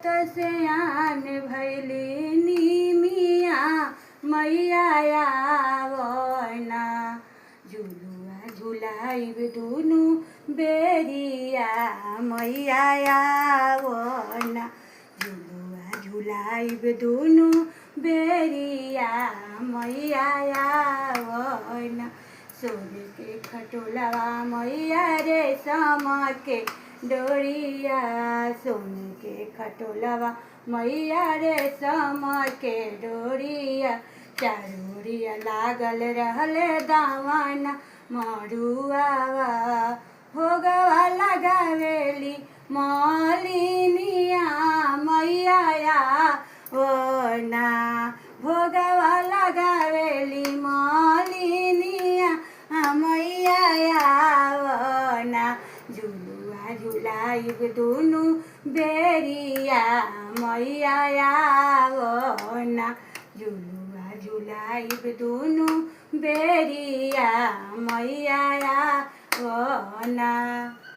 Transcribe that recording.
तसयान भैली निमिया मैया आवना झुलुआ झुलाइब दुनु बेरिया मैया आवना झुलुआ झुलाइब दुनु बेरिया मैया आवना सोने के खटोलवा मैया रेशम के डोरिया सोने के खटोलवा मैया रेशम के डोरिया चारोरिया लागल रहले दावाना मरुआवा भोगवा लगावेली मालिनिया मैया ओना भोगवा लगावेली मालिनिया मैया ओना झुलुआ झुलाइब दुनु बेरिया मैया ओना झुलुआ झुलाइब दुनु बेरिया मैया ओना।